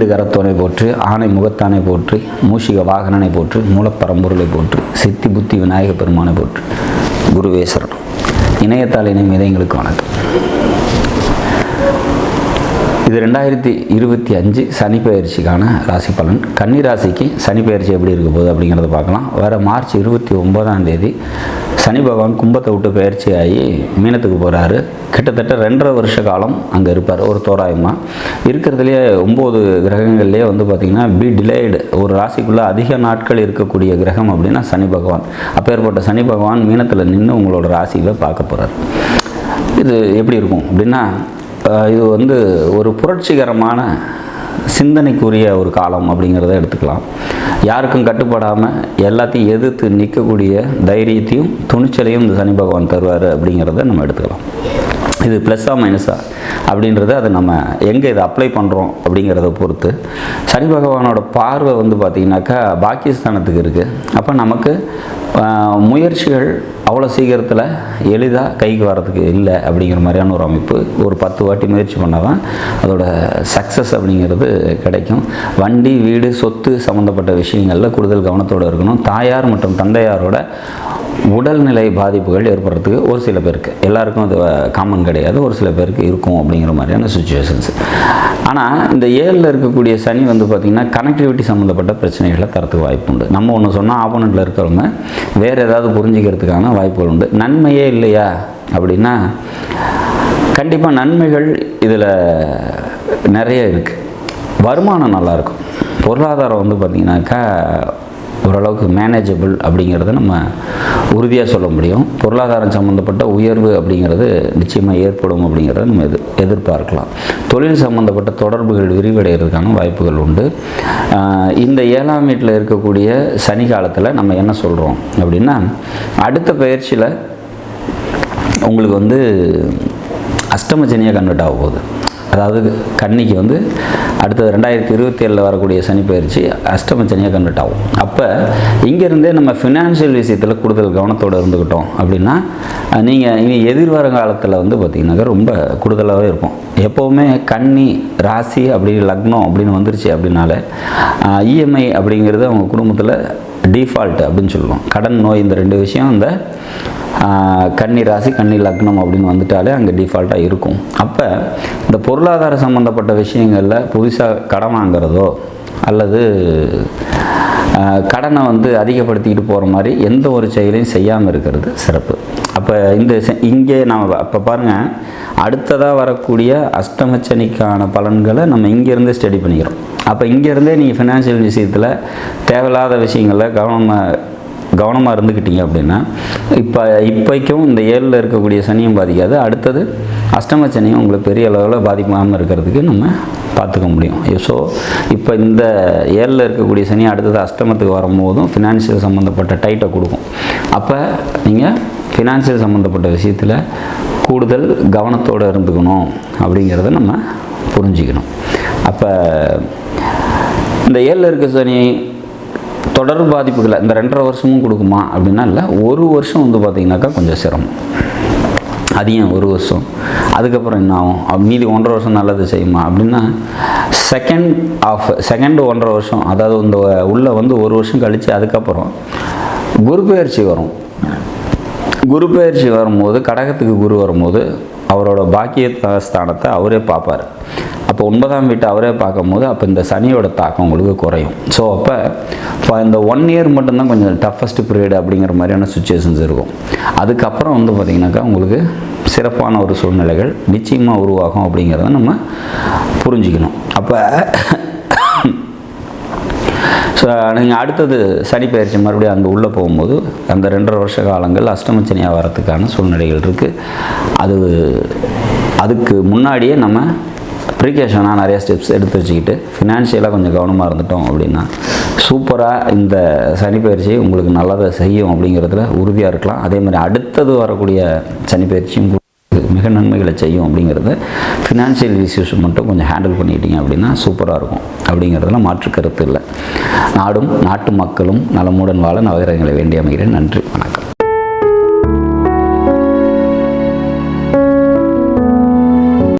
ஈண்டு கரத்தோனை போற்று, ஆணை முகத்தானை போற்று, மூஷிக வாகனனை போற்று, மூலப்பரம்பொருளை போற்று, சித்தி புத்தி விநாயக பெருமானை போற்று. குருவே சரணம். இணையத்தால் இணையம் இதயங்களுக்கு வணக்கம். இது 2025 சனி பெயர்ச்சிக்கான ராசி பலன். கன்னி ராசிக்கு சனி பெயர்ச்சி எப்படி இருக்க போகுது அப்படிங்கிறத பார்க்கலாம். வர மார்ச் 29ஆம் தேதி சனி பகவான் கும்பத்தை விட்டு பெயர்ச்சி ஆகி மீனத்துக்கு போகிறாரு. கிட்டத்தட்ட 2.5 வருஷ காலம் அங்கே இருப்பார். ஒரு தோராயமாக இருக்கிறதுலேயே 9 கிரகங்கள்லேயே பார்த்திங்கன்னா டிலேய்டு ஒரு ராசிக்குள்ளே அதிக நாட்கள் இருக்கக்கூடிய கிரகம் அப்படின்னா சனி பகவான். அப்பேற்பட்ட சனி பகவான் மீனத்தில் நின்று உங்களோட ராசியில் பார்க்க போகிறார். இது எப்படி இருக்கும் அப்படின்னா, இது ஒரு புரட்சிகரமான சிந்தனைக்குரிய ஒரு காலம் அப்படிங்கிறத எடுத்துக்கலாம். யாருக்கும் கட்டுப்படாமல் எல்லாத்தையும் எதிர்த்து நிற்கக்கூடிய தைரியத்தையும் துணிச்சலையும் இந்த சனி பகவான் தருவார் அப்படிங்கிறத நம்ம எடுத்துக்கலாம். இது ப்ளஸ்ஸா மைனஸா அப்படின்றத அதை நம்ம எங்கே இதை அப்ளை பண்ணுறோம் அப்படிங்கிறத பொறுத்து. சனி பகவானோட பார்வை பார்த்திங்கனாக்கா பாக்கியஸ்தானத்துக்கு இருக்குது. அப்போ நமக்கு முயற்சிகள் அவ்வளோ சீக்கிரத்தில் எளிதாக கைக்கு வரதுக்கு இல்லை அப்படிங்கிற மாதிரியான ஒரு அமைப்பு. ஒரு 10 வாட்டி முயற்சி பண்ணால் தான் அதோட சக்ஸஸ் அப்படிங்கிறது கிடைக்கும். வண்டி, வீடு, சொத்து சம்மந்தப்பட்ட விஷயங்களில் கூடுதல் கவனத்தோடு இருக்கணும். தாயார் மற்றும் தந்தையாரோட உடல்நிலை பாதிப்புகள் ஏற்படுறதுக்கு ஒரு சில பேருக்கு, எல்லாருக்கும் அது காமன் கிடையாது, ஒரு சில பேருக்கு இருக்கும் அப்படிங்கிற மாதிரியான சுச்சுவேஷன்ஸ். ஆனால் இந்த 7ல் இருக்கக்கூடிய சனி பார்த்திங்கன்னா கனெக்டிவிட்டி சம்மந்தப்பட்ட பிரச்சனைகளை தரத்துக்கு வாய்ப்பு உண்டு. நம்ம ஒன்று சொன்னால் ஆப்போனண்ட்டில் இருக்கிறவங்க வேறு ஏதாவது புரிஞ்சிக்கிறதுக்கான வாய்ப்புகள் உண்டு. நன்மையே இல்லையா அப்படின்னா கண்டிப்பாக நன்மைகள் இதில் நிறைய இருக்குது. வருமானம் நல்லாயிருக்கும். பொருளாதாரம் பார்த்திங்கனாக்கா ஓரளவுக்கு மேனேஜபிள் அப்படிங்கிறத நம்ம உறுதியாக சொல்ல முடியும். பொருளாதாரம் சம்மந்தப்பட்ட உயர்வு அப்படிங்கிறது நிச்சயமாக ஏற்படும் அப்படிங்கிறத நம்ம எதிர்பார்க்கலாம். தொழில் சம்மந்தப்பட்ட தொடர்புகள் விரிவடைகிறதுக்கான வாய்ப்புகள் உண்டு. இந்த 7ஆம் வீட்டில் இருக்கக்கூடிய சனி காலத்தில் நம்ம என்ன சொல்கிறோம் அப்படின்னா, அடுத்த பயிற்சியில் உங்களுக்கு அஷ்டம சனியாக கன்வெர்ட் ஆக போகுது. அதாவது கன்னிக்கு அடுத்தது 2027 வரக்கூடிய சனி பயிற்சி அஷ்டம சனியாக கன்வெர்ட் ஆகும். அப்போ இங்கேருந்தே நம்ம ஃபினான்ஷியல் விஷயத்தில் கூடுதல் கவனத்தோடு இருந்துக்கிட்டோம் அப்படின்னா நீங்கள் இனி எதிர்வர காலத்தில் பார்த்திங்கனாக்கா ரொம்ப கூடுதலாகவே இருக்கும். எப்போவுமே கன்னி ராசி அப்படி லக்னம் அப்படின்னு வந்துருச்சு அப்படின்னாலே இஎம்ஐ அப்படிங்கிறது அவங்க குடும்பத்தில் டிஃபால்ட் அப்படின்னு சொல்லுவோம். கடன், நோய், இந்த 2 விஷயம் இந்த கன்னி ராசி, கன்னி லக்னம் அப்படின்னு வந்துட்டாலே அங்கே டிஃபால்ட்டாக இருக்கும். அப்போ இந்த பொருளாதார சம்மந்தப்பட்ட விஷயங்களில் புதுசாக கடன் வாங்கிறதோ அல்லது கடனை அதிகப்படுத்திக்கிட்டு போகிற மாதிரி எந்த ஒரு செயலையும் செய்யாமல் இருக்கிறது சிறப்பு. அப்போ இங்கே நாம் அப்போ பாருங்கள், அடுத்ததாக வரக்கூடிய அஷ்டமச்சனிக்கான பலன்களை நம்ம இங்கேருந்தே ஸ்டடி பண்ணிக்கிறோம். அப்போ இங்கேருந்தே நீங்கள் ஃபினான்ஷியல் விஷயத்தில் தேவையில்லாத விஷயங்களில் கவனமாக இருந்துக்கிட்டீங்க அப்படின்னா இப்போக்கும் இந்த 7ல் இருக்கக்கூடிய சனியும் பாதிக்காது. அடுத்தது அஷ்டம சனியும் உங்களுக்கு பெரிய அளவில் பாதிக்காமல் இருக்கிறதுக்கு நம்ம பார்த்துக்க முடியும். ஸோ இப்போ இந்த 7ல் இருக்கக்கூடிய சனி அடுத்தது அஷ்டமத்துக்கு வரும்போதும் ஃபினான்ஷியல் சம்மந்தப்பட்ட டைட்டை கொடுக்கும். அப்போ நீங்கள் ஃபினான்ஷியல் சம்மந்தப்பட்ட விஷயத்தில் கூடுதல் கவனத்தோடு இருந்துக்கணும் அப்படிங்கிறத நம்ம புரிஞ்சிக்கணும். அப்போ இந்த 7ல் இருக்க சனி தொடர் பாதிப்புகளை இந்த 2.5 வருஷமும் கொடுக்குமா அப்படின்னா இல்லை. ஒரு வருஷம் பார்த்திங்கனாக்கா கொஞ்சம் சிரமம் அதிகம். ஒரு வருஷம் அதுக்கப்புறம் என்ன ஆகும், மீதி 1.5 வருஷம் நல்லது செய்யுமா அப்படின்னா செகண்ட் 1.5 வருஷம், அதாவது இந்த உள்ள 1 வருஷம் கழித்து அதுக்கப்புறம் குரு பெயர்ச்சி வரும். குரு பெயர்ச்சி வரும்போது கடகத்துக்கு குரு வரும்போது அவரோட பாக்கிய ஸ்தானத்தை அவரே பார்ப்பார். அப்போ 9ஆம் வீட்டை அவரே பார்க்கும்போது அப்போ இந்த சனியோட தாக்கம் உங்களுக்கு குறையும். ஸோ அப்போ இந்த 1 இயர் மட்டும்தான் கொஞ்சம் டஃபஸ்ட் பீரியட் அப்படிங்கிற மாதிரியான சுச்சுவேஷன்ஸ் இருக்கும். அதுக்கப்புறம் பார்த்திங்கனாக்கா உங்களுக்கு சிறப்பான ஒரு சூழ்நிலைகள் நிச்சயமாக உருவாகும் அப்படிங்கிறத நம்ம புரிஞ்சுக்கணும். அப்போ ஸோ நீங்கள் அடுத்தது சனி பயிற்சி மறுபடியும் அங்கே உள்ளே போகும்போது அந்த 2.5 வருஷ காலங்கள் அஷ்டமச்சனியாக வரத்துக்கான சூழ்நிலைகள் இருக்குது. அதுக்கு முன்னாடியே நம்ம ப்ரிகாஷனாக நிறைய ஸ்டெப்ஸ் எடுத்து வச்சுக்கிட்டு ஃபினான்ஷியலாக கொஞ்சம் கவனமாக இருந்துட்டோம் அப்படின்னா சூப்பராக இந்த சனி பயிற்சி உங்களுக்கு நல்லதை செய்யும் அப்படிங்கிறதுல உறுதியாக இருக்கலாம். அதே மாதிரி அடுத்தது வரக்கூடிய சனி பயிற்சியும் மிக நன்மைகளை செய்யும் அப்படிங்கிறத ஃபினான்ஷியல் இஷ்யூஸ் மட்டும் கொஞ்சம் ஹேண்டில் பண்ணிக்கிட்டீங்க அப்படின்னா சூப்பராக இருக்கும் அப்படிங்கிறதுல மாற்று கருத்து இல்லை. நாடும் நாட்டு மக்களும் நலமுடன் வாழ நவகிரகங்களை வேண்டி அமைகிறேன். நன்றி, வணக்கம்.